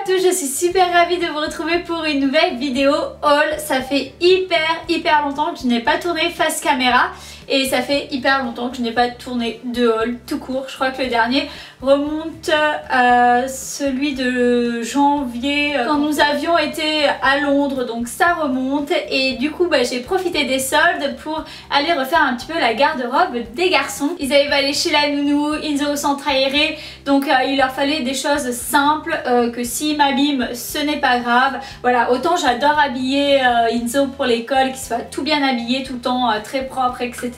tous, je suis super ravie de vous retrouver pour une nouvelle vidéo haul. Ça fait hyper longtemps que je n'ai pas tourné face caméra et ça fait hyper longtemps que je n'ai pas tourné de haul tout court. Je crois que le dernier remonte à celui de janvier quand nous avions été à Londres, donc ça remonte. Et du coup j'ai profité des soldes pour aller refaire un petit peu la garde-robe des garçons. Ils avaient aller chez la nounou, Inzo au centre aéré, donc il leur fallait des choses simples, que s'ils m'abîment ce n'est pas grave. Voilà, autant j'adore habiller Inzo pour l'école, qu'il soit tout bien habillé tout le temps, très propre, etc.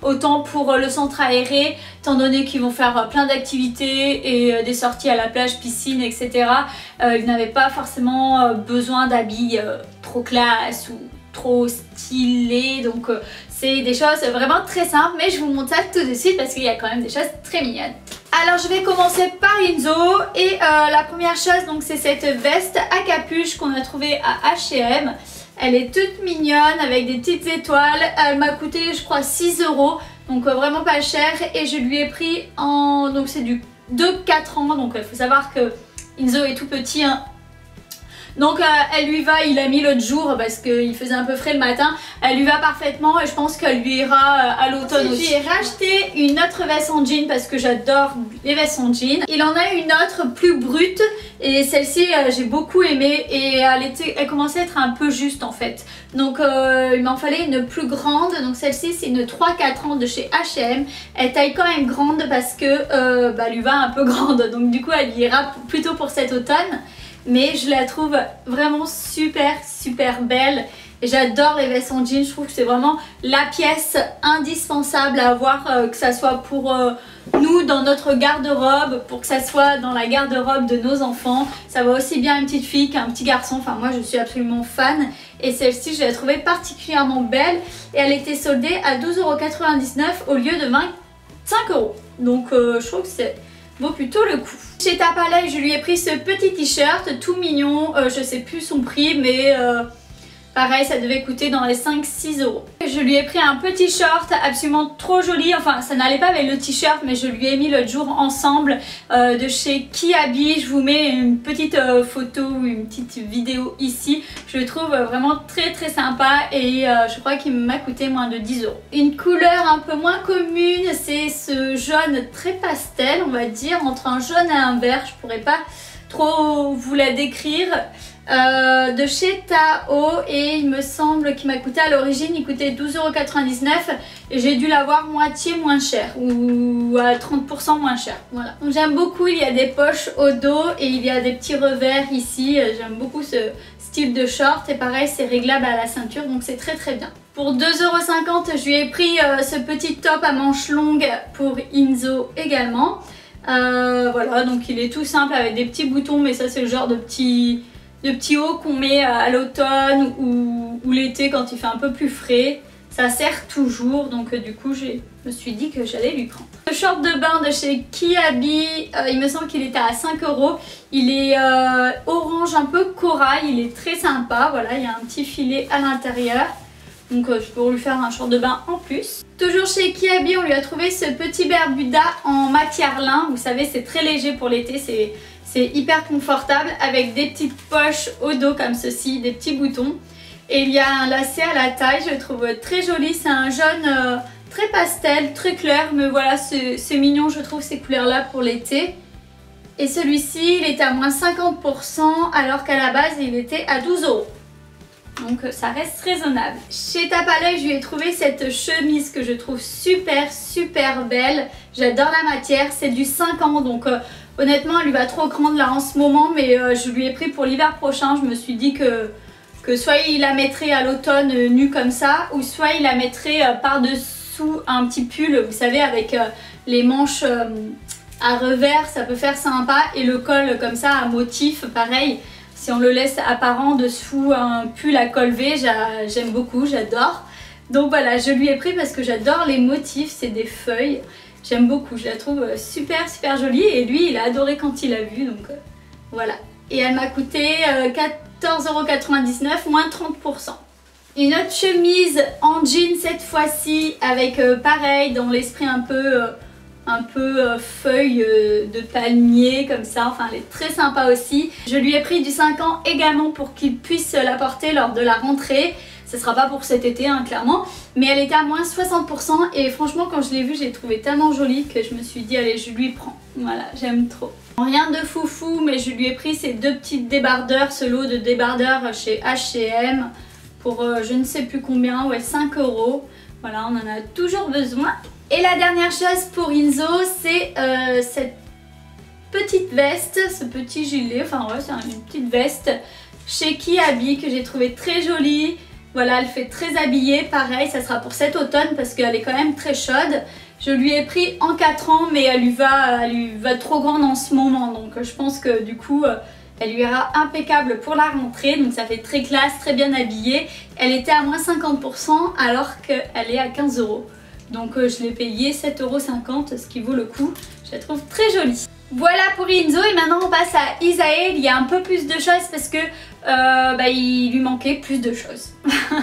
Autant pour le centre aéré, étant donné qu'ils vont faire plein d'activités et des sorties à la plage, piscine, etc. Ils n'avaient pas forcément besoin d'habits trop classe ou trop stylés, donc c'est des choses vraiment très simples, mais je vous montre ça tout de suite parce qu'il y a quand même des choses très mignonnes. Alors je vais commencer par Inzo et la première chose, donc c'est cette veste à capuche qu'on a trouvée à H&M. Elle est toute mignonne avec des petites étoiles. Elle m'a coûté je crois 6 €, donc vraiment pas cher, et je lui ai pris en... donc c'est du 2-4 ans, donc il faut savoir que Inzo est tout petit, hein. Donc elle lui va, il a mis l'autre jour parce qu'il faisait un peu frais le matin, elle lui va parfaitement et je pense qu'elle lui ira à l'automne aussi. J'ai racheté une autre veste en jean parce que j'adore les vestes en jean. Il en a une autre plus brute et celle-ci j'ai beaucoup aimé et elle commençait à être un peu juste en fait. Donc il m'en fallait une plus grande, donc celle-ci c'est une 3-4 ans de chez H&M. Elle taille quand même grande parce que elle lui va un peu grande, donc du coup elle ira plutôt pour cet automne. Mais je la trouve vraiment super belle et j'adore les vestes en jean. Je trouve que c'est vraiment la pièce indispensable à avoir, que ça soit pour nous dans notre garde-robe, pour que ça soit dans la garde-robe de nos enfants. Ça va aussi bien une petite fille qu'un petit garçon, enfin moi je suis absolument fan. Et celle-ci je l'ai trouvée particulièrement belle et elle était soldée à 12,99 € au lieu de 25 €. Donc je trouve que c'est vaut plutôt le coup. Chez Tapalay, je lui ai pris ce petit t-shirt tout mignon, je sais plus son prix, mais pareil, ça devait coûter dans les 5-6 €. Je lui ai pris un petit short absolument trop joli, enfin ça n'allait pas avec le t-shirt, mais je lui ai mis l'autre jour ensemble de chez Kiabi. Je vous mets une petite photo ou une petite vidéo ici. Je le trouve vraiment très sympa et je crois qu'il m'a coûté moins de 10 €. Une couleur un peu moins commune, c'est ce jaune très pastel, on va dire, entre un jaune et un vert. Je pourrais pas trop vous la décrire. De chez Tao, et il me semble qu'il m'a coûté à l'origine, il coûtait 12,99 € et j'ai dû l'avoir moitié moins cher ou à 30% moins cher. Voilà. Donc j'aime beaucoup, il y a des poches au dos et il y a des petits revers ici. J'aime beaucoup ce style de short et pareil c'est réglable à la ceinture, donc c'est très bien. Pour 2,50 € je lui ai pris ce petit top à manches longues pour Inzo également. Voilà, donc il est tout simple avec des petits boutons, mais ça c'est le genre de petits hauts qu'on met à l'automne ou l'été quand il fait un peu plus frais. Ça sert toujours, donc du coup je me suis dit que j'allais lui prendre. Le short de bain de chez Kiabi, il me semble qu'il était à 5 €. Il est orange un peu corail, il est très sympa. Voilà, il y a un petit filet à l'intérieur. Donc je peux lui faire un short de bain en plus. Toujours chez Kiabi, on lui a trouvé ce petit Bermuda en matière lin. Vous savez, c'est très léger pour l'été, c'est hyper confortable avec des petites poches au dos comme ceci, des petits boutons. Et il y a un lacet à la taille, je le trouve très joli. C'est un jaune très pastel, très clair, mais voilà, c'est mignon, je trouve, ces couleurs-là pour l'été. Et celui-ci, il était à moins 50% alors qu'à la base, il était à 12 €. Donc ça reste raisonnable. Chez Tapalay, je lui ai trouvé cette chemise que je trouve super belle. J'adore la matière, c'est du 5 ans, donc honnêtement elle lui va trop grande là en ce moment, mais je lui ai pris pour l'hiver prochain. Je me suis dit que soit il la mettrait à l'automne nue comme ça, ou soit il la mettrait par-dessous un petit pull, vous savez, avec les manches à revers, ça peut faire sympa, et le col comme ça à motif, pareil. Si on le laisse apparent dessous un pull à col V, j'aime beaucoup, j'adore. Donc voilà, je lui ai pris parce que j'adore les motifs, c'est des feuilles. J'aime beaucoup, je la trouve super jolie et lui il a adoré quand il l'a vue, donc voilà. Et elle m'a coûté 14,99 €, moins 30%. Une autre chemise en jean cette fois-ci avec pareil dans l'esprit un peu un peu feuille de palmier comme ça, enfin elle est très sympa aussi. Je lui ai pris du 5 ans également pour qu'il puisse la porter lors de la rentrée. Ce sera pas pour cet été hein, clairement, mais elle était à moins 60% et franchement quand je l'ai vue j'ai trouvé tellement jolie que je me suis dit allez je lui prends. Voilà, j'aime trop. Rien de foufou mais je lui ai pris ces deux petites débardeurs, ce lot de débardeurs chez H&M pour je ne sais plus combien, ouais 5 €. Voilà, on en a toujours besoin. Et la dernière chose pour Inzo, c'est cette petite veste, ce petit gilet, enfin ouais c'est une petite veste chez Kiabi que j'ai trouvé très jolie. Voilà, elle fait très habillée, pareil, ça sera pour cet automne parce qu'elle est quand même très chaude. Je lui ai pris en 4 ans mais elle lui va trop grande en ce moment donc je pense que du coup elle lui ira impeccable pour la rentrée. Donc ça fait très classe, très bien habillée. Elle était à moins 50% alors qu'elle est à 15 €. Donc je l'ai payé 7,50 €, ce qui vaut le coup. Je la trouve très jolie. Voilà pour Inzo et maintenant on passe à Isaël. Il y a un peu plus de choses parce que il lui manquait plus de choses.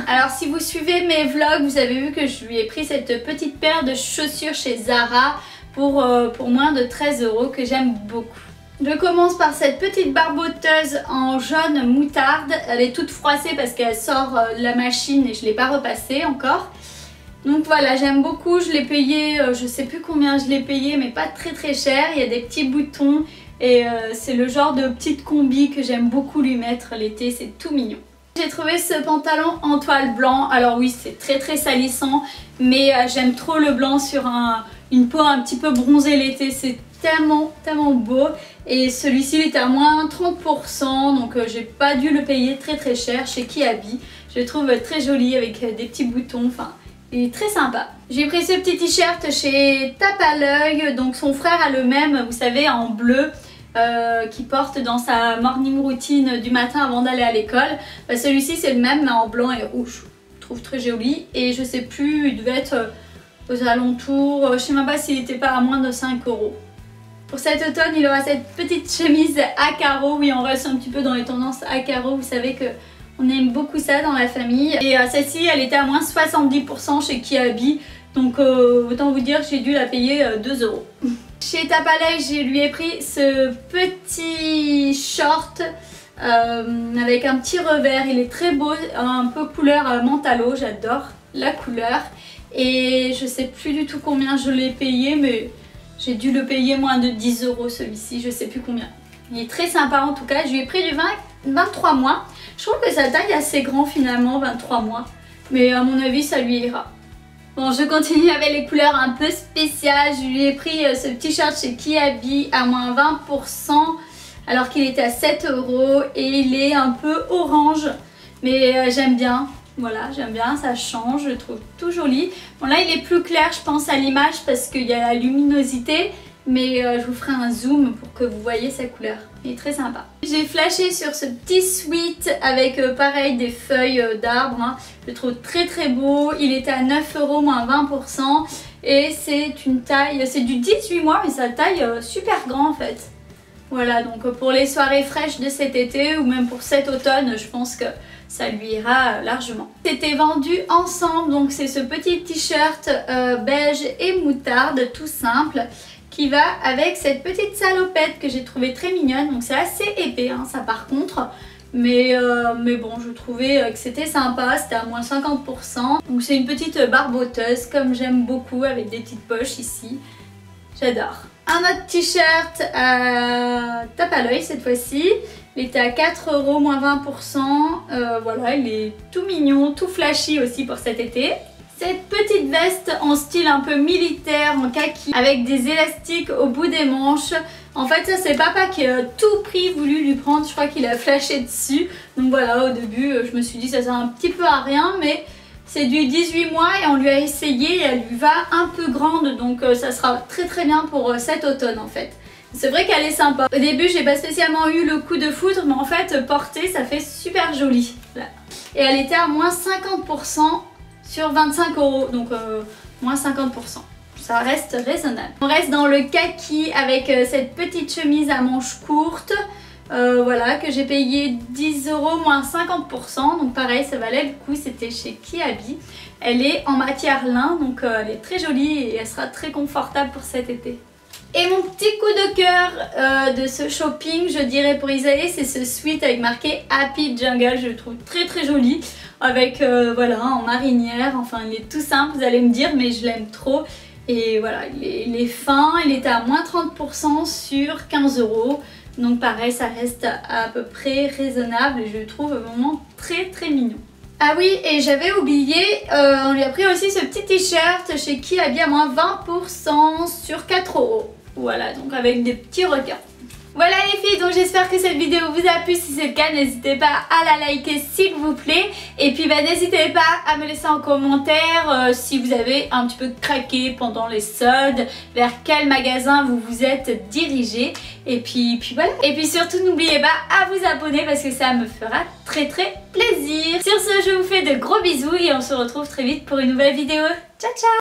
Alors si vous suivez mes vlogs, vous avez vu que je lui ai pris cette petite paire de chaussures chez Zara pour moins de 13 € que j'aime beaucoup. Je commence par cette petite barboteuse en jaune moutarde. Elle est toute froissée parce qu'elle sort de la machine et je ne l'ai pas repassée encore. Donc voilà, j'aime beaucoup, je l'ai payé, je sais plus combien je l'ai payé, mais pas très cher. Il y a des petits boutons et c'est le genre de petite combi que j'aime beaucoup lui mettre l'été, c'est tout mignon. J'ai trouvé ce pantalon en toile blanc, alors oui c'est très salissant, mais j'aime trop le blanc sur une peau un petit peu bronzée l'été, c'est tellement beau. Et celui-ci il était à moins 30%, donc j'ai pas dû le payer très cher chez Kiabi. Je le trouve très joli avec des petits boutons, enfin... il est très sympa. J'ai pris ce petit t-shirt chez Tape à l'œil. Donc son frère a le même, vous savez, en bleu, qui porte dans sa morning routine du matin avant d'aller à l'école. Celui-ci c'est le même mais en blanc et rouge. Je trouve très joli. Et je sais plus, il devait être aux alentours, je sais même pas s'il n'était pas à moins de 5 €. Pour cet automne, il aura cette petite chemise à carreaux. Oui, on reste un petit peu dans les tendances à carreaux. Vous savez que on aime beaucoup ça dans la famille. Et celle-ci, elle était à moins 70% chez Kiabi. Donc autant vous dire que j'ai dû la payer 2 €. Chez Tape à l'œil, je lui ai pris ce petit short avec un petit revers. Il est très beau, un peu couleur mentalo. J'adore la couleur. Et je sais plus du tout combien je l'ai payé, mais j'ai dû le payer moins de 10 € celui-ci. Je sais plus combien. Il est très sympa en tout cas. Je lui ai pris du 23 mois. Je trouve que sa taille est assez grand finalement, 23 mois. Mais à mon avis, ça lui ira. Bon, je continue avec les couleurs un peu spéciales. Je lui ai pris ce petit shirt chez Kiabi à moins 20%. Alors qu'il était à 7 € et il est un peu orange. Mais j'aime bien. Voilà, j'aime bien, ça change, je le trouve tout joli. Bon là, il est plus clair, je pense, à l'image parce qu'il y a la luminosité. Mais je vous ferai un zoom pour que vous voyez sa couleur. Il est très sympa. J'ai flashé sur ce petit sweat avec pareil des feuilles d'arbre. Hein. Je le trouve très beau. Il était à 9 € moins 20%. Et c'est une taille, c'est du 18 mois mais sa taille super grand en fait. Voilà, donc pour les soirées fraîches de cet été ou même pour cet automne, je pense que ça lui ira largement. C'était vendu ensemble, donc c'est ce petit t-shirt beige et moutarde tout simple qui va avec cette petite salopette que j'ai trouvée très mignonne. Donc c'est assez épais hein, ça par contre, mais bon je trouvais que c'était sympa, c'était à moins 50%. Donc c'est une petite barboteuse comme j'aime beaucoup avec des petites poches ici, j'adore. Un autre t-shirt Tape à l'œil cette fois-ci. Il était à 4 € moins 20%. Voilà, il est tout mignon, tout flashy aussi pour cet été. Cette petite veste en style un peu militaire, en kaki, avec des élastiques au bout des manches. En fait, ça c'est papa qui a tout prix voulu lui prendre. Je crois qu'il a flashé dessus. Donc voilà, au début, je me suis dit ça sert un petit peu à rien, mais c'est du 18 mois et on lui a essayé et elle lui va un peu grande. Donc ça sera très bien pour cet automne en fait. C'est vrai qu'elle est sympa. Au début, j'ai pas spécialement eu le coup de foudre, mais en fait, porter, ça fait super joli. Là. Et elle était à moins 50% sur 25 €, donc moins 50%. Ça reste raisonnable. On reste dans le kaki avec cette petite chemise à manches courtes. Voilà, que j'ai payé 10 € moins 50%. Donc pareil, ça valait le coup, c'était chez Kiabi. Elle est en matière lin, donc elle est très jolie et elle sera très confortable pour cet été. Et mon petit coup de cœur de ce shopping, je dirais pour Isaïe, c'est ce sweat avec marqué Happy Jungle. Je le trouve très très joli, avec voilà, en marinière. Enfin, il est tout simple, vous allez me dire, mais je l'aime trop. Et voilà, il est fin, il était à moins 30% sur 15 €. Donc pareil, ça reste à peu près raisonnable et je le trouve vraiment très très mignon. Ah oui, et j'avais oublié, on lui a pris aussi ce petit t-shirt chez Kiabi à moins 20% sur 4 €. Voilà, donc avec des petits requins. Voilà les filles, donc j'espère que cette vidéo vous a plu. Si c'est le cas, n'hésitez pas à la liker s'il vous plaît. Et puis n'hésitez pas à me laisser en commentaire si vous avez un petit peu craqué pendant les soldes, vers quel magasin vous vous êtes dirigé. Et puis voilà. Et puis surtout n'oubliez pas à vous abonner parce que ça me fera très très plaisir. Sur ce, je vous fais de gros bisous et on se retrouve très vite pour une nouvelle vidéo. Ciao ciao!